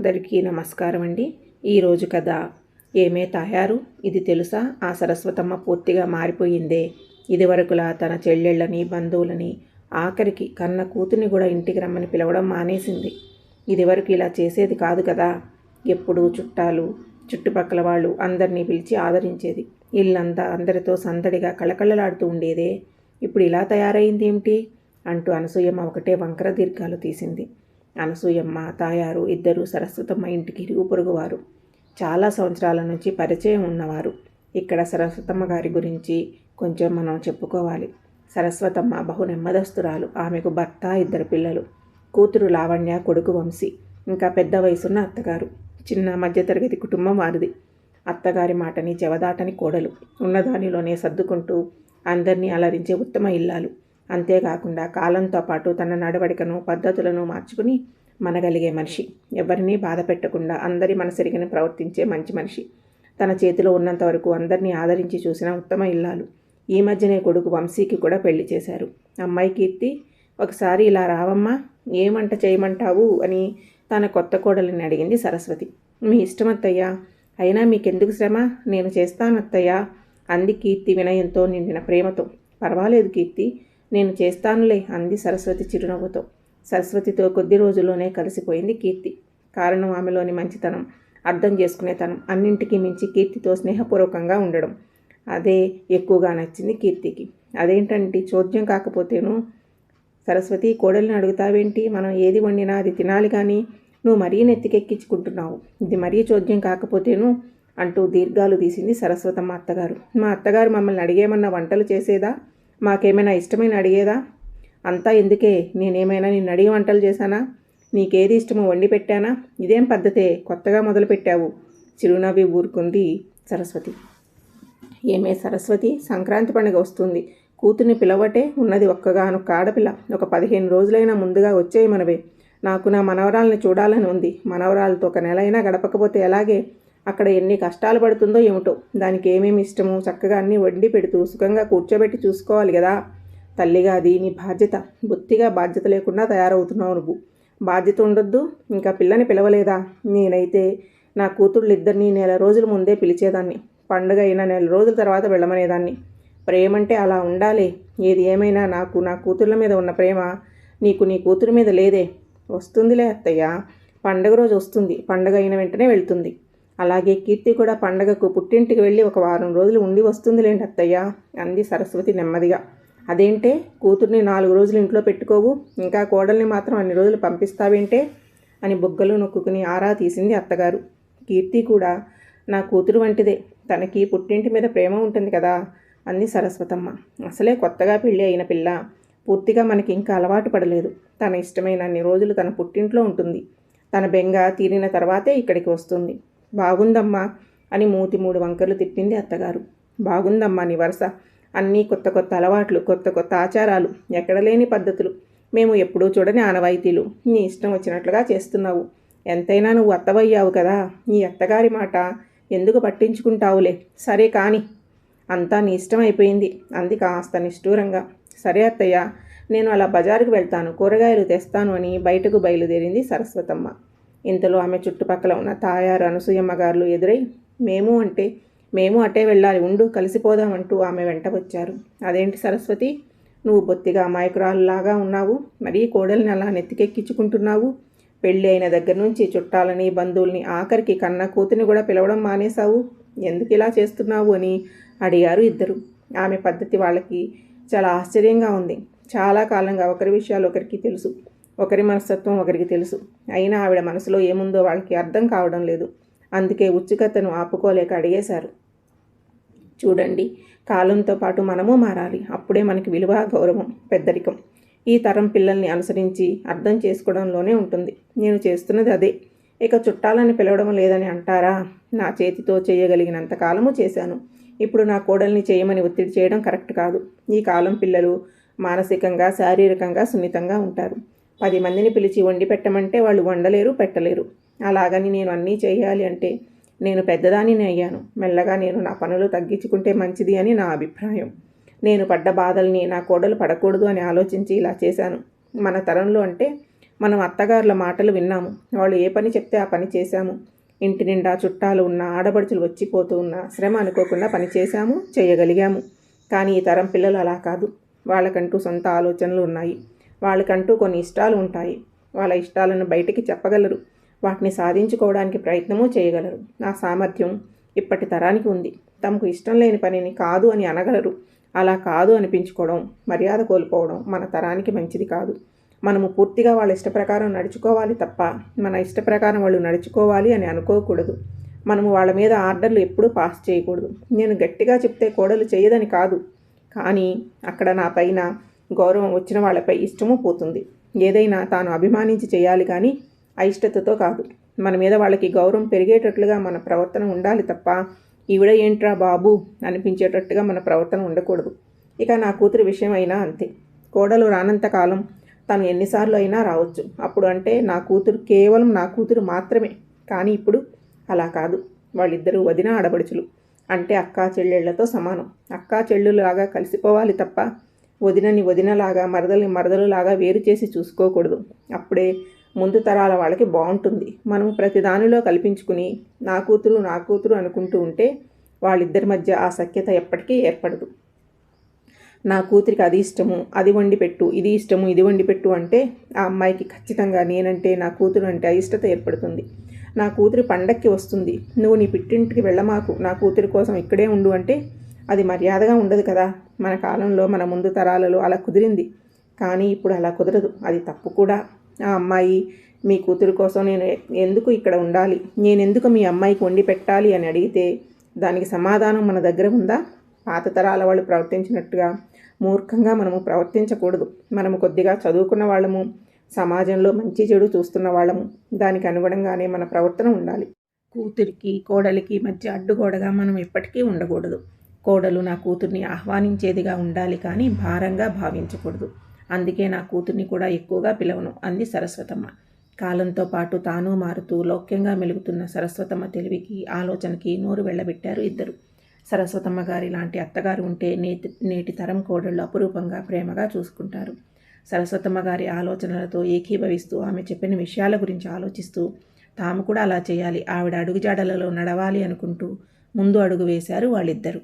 అందరికీ నమస్కారం అండి. ఈరోజు కథ ఏమే తాయారు, ఇది తెలుసా? ఆ సరస్వతమ్మ పూర్తిగా మారిపోయిందే. ఇదివరకులా తన చెల్లెళ్ళని, బంధువులని, ఆఖరికి కన్న కూతుర్ని కూడా ఇంటికి రమ్మని పిలవడం మానేసింది. ఇదివరకు ఇలా చేసేది కాదు కదా. ఎప్పుడూ చుట్టాలు, చుట్టుపక్కల వాళ్ళు అందరినీ పిలిచి ఆదరించేది. ఇల్లంతా అందరితో సందడిగా కళకళలాడుతూ ఉండేదే. ఇప్పుడు ఇలా తయారైంది ఏమిటి అంటూ అనసూయమ్మ ఒకటే వంకర దీర్ఘాలు తీసింది. అనసూయమ్మ, తాయారు ఇద్దరు సరస్వతమ్మ ఇంటికి ఇరుగు పొరుగువారు. చాలా సంవత్సరాల నుంచి పరిచయం ఉన్నవారు. ఇక్కడ సరస్వతమ్మ గారి గురించి కొంచెం మనం చెప్పుకోవాలి. సరస్వతమ్మ బహు నెమ్మదస్తురాలు. ఆమెకు భర్త, ఇద్దరు పిల్లలు. కూతురు లావణ్య, కొడుకు వంశీ, ఇంకా పెద్ద వయసున్న అత్తగారు. చిన్న మధ్యతరగతి కుటుంబం వారిది. అత్తగారి మాటని చెవదాటని కోడలు. ఉన్నదానిలోనే సర్దుకుంటూ అందరినీ అలరించే ఉత్తమ ఇల్లాలు. అంతేకాకుండా కాలంతో పాటు తన నడవడికను, పద్ధతులను మార్చుకుని మనగలిగే మనిషి. ఎవరినీ బాధ పెట్టకుండా అందరి మనసెరిగిన ప్రవర్తించే మంచి మనిషి. తన చేతిలో ఉన్నంత వరకు అందరినీ ఆదరించి చూసిన ఉత్తమ ఇల్లాలు. ఈ మధ్యనే కొడుకు వంశీకి కూడా పెళ్లి చేశారు. అమ్మాయి కీర్తి, ఒకసారి ఇలా రావమ్మా, ఏం వంట చేయమంటావు అని తన కొత్త కోడలిని అడిగింది సరస్వతి. మీ ఇష్టం అత్తయ్యా, అయినా మీకెందుకు శ్రమ, నేను చేస్తాను అత్తయ్యా అంది కీర్తి వినయంతో నిండిన ప్రేమతో. పర్వాలేదు కీర్తి, నేను చేస్తానులే అంది సరస్వతి చిరునవ్వుతో. సరస్వతితో కొద్ది రోజుల్లోనే కలిసిపోయింది కీర్తి. కారణం ఆమెలోని మంచితనం, అర్థం చేసుకునేతనం, అన్నింటికీ మించి కీర్తితో స్నేహపూర్వకంగా ఉండడం. అదే ఎక్కువగా నచ్చింది కీర్తికి. అదేంటంటే చోద్యం కాకపోతేను. సరస్వతి, కోడల్ని అడుగుతావేంటి? మనం ఏది వండినా అది తినాలి కానీ నువ్వు మరీ నెత్తికెక్కించుకుంటున్నావు. ఇది మరీ చోద్యం కాకపోతేను అంటూ దీర్ఘాలు తీసింది సరస్వతమ్మ అత్తగారు. మా అత్తగారు మమ్మల్ని అడిగేమన్నా వంటలు చేసేదా? మాకేమైనా ఇష్టమైన అడిగేదా? అంతా ఎందుకే, నేనేమైనా నిన్ను అడిగి వంటలు చేశానా? నీకేది ఇష్టమో వండి పెట్టానా? ఇదేం పద్ధతే, కొత్తగా మొదలుపెట్టావు చిరునవ్వి ఊరుకుంది సరస్వతి. ఏమే సరస్వతి, సంక్రాంతి పండుగ వస్తుంది. కూతుర్ని పిలవటే, ఉన్నది ఒక్కగానొక్క ఆడపిల్ల. ఒక 15 రోజులైనా ముందుగా వచ్చేయమనవే. నాకు నా మనవరాల్ని చూడాలని ఉంది. మనవరాలతో ఒక నెల అయినా గడపకపోతే ఎలాగే? అక్కడ ఎన్ని కష్టాలు పడుతుందో ఏమిటో. దానికి ఏమేమి ఇష్టమో చక్కగా అన్నీ వండి పెడుతూ సుఖంగా కూర్చోబెట్టి చూసుకోవాలి కదా. తల్లిగా అది నీ బాధ్యత. బొత్తిగా బాధ్యత లేకుండా తయారవుతున్నావు నువ్వు. బాధ్యత ఉండొద్దు, ఇంకా పిల్లని పిలవలేదా? నేనైతే నా కూతుళ్ళిద్దరినీ నెల రోజుల ముందే పిలిచేదాన్ని. పండుగ అయిన నెల రోజుల తర్వాత వెళ్ళమనేదాన్ని. ప్రేమంటే అలా ఉండాలి. ఏది ఏమైనా నాకు నా కూతుర్ల మీద ఉన్న ప్రేమ నీకు నీ కూతురు మీద లేదే. వస్తుందిలే అత్తయ్య, పండుగ రోజు వస్తుంది. పండుగ అయిన వెంటనే వెళ్తుంది. అలాగే కీర్తి కూడా పండగకు పుట్టింటికి వెళ్ళి ఒక వారం రోజులు ఉండి వస్తుందిలేండి అత్తయ్య అంది సరస్వతి నెమ్మదిగా. అదేంటే, కూతుర్ని 4 రోజులు ఇంట్లో పెట్టుకోవు, ఇంకా కోడల్ని మాత్రం అన్ని రోజులు పంపిస్తావేంటే అని బుగ్గలు నొక్కుని ఆరా తీసింది అత్తగారు. కీర్తి కూడా నా కూతురు వంటిదే, తనకి పుట్టింటి మీద ప్రేమ ఉంటుంది కదా అంది సరస్వతమ్మ. అసలే కొత్తగా పెళ్ళి అయిన పిల్ల, పూర్తిగా మనకి ఇంకా అలవాటు పడలేదు. తన ఇష్టమైన అన్ని రోజులు తన పుట్టింట్లో ఉంటుంది. తన బెంగ తీరిన తర్వాతే ఇక్కడికి వస్తుంది. బాగుందమ్మా అని మూతి 3 వంకర్లు తిప్పింది అత్తగారు. బాగుందమ్మా నీ వరుస. అన్నీ కొత్త కొత్త అలవాట్లు, కొత్త కొత్త ఆచారాలు, ఎక్కడ లేని పద్ధతులు, మేము ఎప్పుడూ చూడని ఆనవాయితీలు. నీ ఇష్టం వచ్చినట్లుగా చేస్తున్నావు. ఎంతైనా నువ్వు అత్తవయ్యావు కదా. నీ అత్తగారి మాట ఎందుకు పట్టించుకుంటావులే. సరే కాని, అంతా నీ ఇష్టం అయిపోయింది అంది కాస్త నిష్ఠూరంగా. సరే అత్తయ్య, నేను అలా బజారుకు వెళ్తాను, కూరగాయలు తెస్తాను అని బయటకు బయలుదేరింది సరస్వతమ్మ. ఇంతలో ఆమె చుట్టుపక్కల ఉన్న తాయారు, అనసూయమ్మ గారులు ఎదురై మేము అటే వెళ్ళాలి, ఉండు కలిసిపోదామంటూ ఆమె వెంట వచ్చారు. అదేంటి సరస్వతి, నువ్వు బొత్తిగా అమాయకురాలులాగా ఉన్నావు. మరీ కోడల్ని అలా నెత్తికెక్కించుకుంటున్నావు. పెళ్ళి అయిన దగ్గర నుంచి చుట్టాలని, బంధువుల్ని, ఆఖరికి కన్న కూతుని కూడా పిలవడం మానేశావు. ఎందుకు ఇలా చేస్తున్నావు అని అడిగారు ఇద్దరు. ఆమె పద్ధతి వాళ్ళకి చాలా ఆశ్చర్యంగా ఉంది. చాలా కాలంగా ఒకరి విషయాలు ఒకరికి తెలుసు, ఒకరి మనస్తత్వం ఒకరికి తెలుసు. అయినా ఆవిడ మనసులో ఏముందో వాళ్ళకి అర్థం కావడం లేదు. అందుకే ఉత్సుకతను ఆపుకోలేక అడిగేశారు. చూడండి, కాలంతో పాటు మనము మారాలి. అప్పుడే మనకి విలువ, గౌరవం, పెద్దరికం ఈ తరం పిల్లల్ని అనుసరించి అర్థం చేసుకోవడంలోనే ఉంటుంది. నేను చేస్తున్నది అదే. ఇక చుట్టాలని పిలవడం లేదని అంటారా? నా చేతితో చేయగలిగినంత కాలము చేశాను. ఇప్పుడు నా కోడల్ని చేయమని ఒత్తిడి చేయడం కరెక్ట్ కాదు. ఈ కాలం పిల్లలు మానసికంగా, శారీరకంగా సున్నితంగా ఉంటారు. 10 మందిని పిలిచి వండి పెట్టమంటే వాళ్ళు వండలేరు, పెట్టలేరు. అలాగని నేను అన్నీ చేయాలి అంటే నేను పెద్దదానిని అయ్యాను. మెల్లగా నేను నా పనులు తగ్గించుకుంటే మంచిది అని నా అభిప్రాయం. నేను పడ్డ బాధల్ని నా కోడలు పడకూడదు అని ఆలోచించి ఇలా చేశాను. మన తరంలో అంటే మనం అత్తగారుల మాటలు విన్నాము. వాళ్ళు ఏ పని చెప్తే ఆ పని చేశాము. ఇంటి నిండా చుట్టాలు ఉన్న, ఆడబడుచులు వచ్చిపోతూ ఉన్న శ్రమ అనుకోకుండా పని చేశాము, చేయగలిగాము. కానీ ఈ తరం పిల్లలు అలా కాదు. వాళ్ళకంటూ సొంత ఆలోచనలు ఉన్నాయి. వాళ్ళకంటూ కొన్ని ఇష్టాలు ఉంటాయి. వాళ్ళ ఇష్టాలను బయటికి చెప్పగలరు. వాటిని సాధించుకోవడానికి ప్రయత్నమూ చేయగలరు. ఆ సామర్థ్యం ఇప్పటి తరానికి ఉంది. తమకు ఇష్టం లేని పనిని కాదు అని అనగలరు. అలా కాదు అనిపించుకోవడం, మర్యాద కోల్పోవడం మన తరానికి మంచిది కాదు. మనము పూర్తిగా వాళ్ళ ఇష్ట ప్రకారం నడుచుకోవాలి తప్ప మన ఇష్ట ప్రకారం వాళ్ళు నడుచుకోవాలి అని అనుకోకూడదు. మనము వాళ్ళ మీద ఆర్డర్లు ఎప్పుడూ పాస్ చేయకూడదు. నేను గట్టిగా చెప్తే కోడలు చేయదని కాదు, కానీ అక్కడ నా పైన గౌరవం వచ్చిన వాళ్ళపై ఇష్టమూ పోతుంది. ఏదైనా తాను అభిమానించి చేయాలి కానీ అయిష్టతతో కాదు. మన మీద వాళ్ళకి గౌరవం పెరిగేటట్లుగా మన ప్రవర్తన ఉండాలి తప్ప ఈవిడ ఏంట్రా బాబు అనిపించేటట్టుగా మన ప్రవర్తన ఉండకూడదు. ఇక నా కూతురి విషయం అయినా అంతే. కోడలు రానంతకాలం తను ఎన్నిసార్లు అయినా రావచ్చు. అప్పుడు అంటే నా కూతురు కేవలం నా కూతురు మాత్రమే. కానీ ఇప్పుడు అలా కాదు. వాళ్ళిద్దరూ వదిన ఆడబడుచులు. అంటే అక్కా చెల్లెళ్లతో సమానం. అక్కా చెల్లులాగా కలిసిపోవాలి తప్ప వదినని వదినలాగా, మరదల్ని మరదలులాగా వేరు చేసి చూసుకోకూడదు. అప్పుడే ముందు తరాల వాళ్ళకి బాగుంటుంది. మనము ప్రతి దానిలో కల్పించుకుని నా కూతురు అనుకుంటూ ఉంటే వాళ్ళిద్దరి మధ్య ఆ సఖ్యత ఎప్పటికీ ఏర్పడదు. నా కూతురికి అది ఇష్టము, అది వండి పెట్టు, ఇది ఇష్టము, ఇది వండి పెట్టు అంటే ఆ అమ్మాయికి ఖచ్చితంగా నేనంటే, నా కూతురు అంటే అయిష్టత ఏర్పడుతుంది. నా కూతురి పండక్కి వస్తుంది, నువ్వు నీ పిట్టింటికి వెళ్ళమాకు, నా కూతురి కోసం ఇక్కడే ఉండు అంటే అది మర్యాదగా ఉండదు కదా. మన కాలంలో, మన ముందు తరాలలో అలా కుదిరింది. కానీ ఇప్పుడు అలా కుదరదు. అది తప్పు కూడా. ఆ అమ్మాయి మీ కూతురు కోసం నేను ఎందుకు ఇక్కడ ఉండాలి, నేనెందుకు మీ అమ్మాయికి వండి పెట్టాలి అని అడిగితే దానికి సమాధానం మన దగ్గర ఉందా? పాత తరాల వాళ్ళు ప్రవర్తించినట్టుగా మూర్ఖంగా మనము ప్రవర్తించకూడదు. మనము కొద్దిగా చదువుకున్న వాళ్ళము, సమాజంలో మంచి చెడు చూస్తున్న వాళ్ళము. దానికి అనుగుణంగానే మన ప్రవర్తన ఉండాలి. కూతురికి కోడలికి మధ్య అడ్డుగోడగా మనం ఎప్పటికీ ఉండకూడదు. కోడలు నా కూతుర్ని ఆహ్వానించేదిగా ఉండాలి కానీ భారంగా భావించకూడదు. అందుకే నా కూతుర్ని కూడా ఎక్కువగా పిలవను అంది సరస్వతమ్మ. కాలంతో పాటు తాను మారుతూ లౌక్యంగా మెలుగుతున్న సరస్వతమ్మ తెలివికి, ఆలోచనకి నోరు వెళ్ళబెట్టారు ఇద్దరు. సరస్వతమ్మ గారి లాంటి అత్తగారు ఉంటే నేటి తరం కోడళ్ళు అపురూపంగా ప్రేమగా చూసుకుంటారు. సరస్వతమ్మ గారి ఆలోచనలతో ఏకీభవిస్తూ ఆమె చెప్పిన విషయాల గురించి ఆలోచిస్తూ తాము కూడా అలా చేయాలి, ఆవిడ అడుగుజాడలలో నడవాలి అనుకుంటూ ముందు అడుగు వేశారు వాళ్ళిద్దరూ.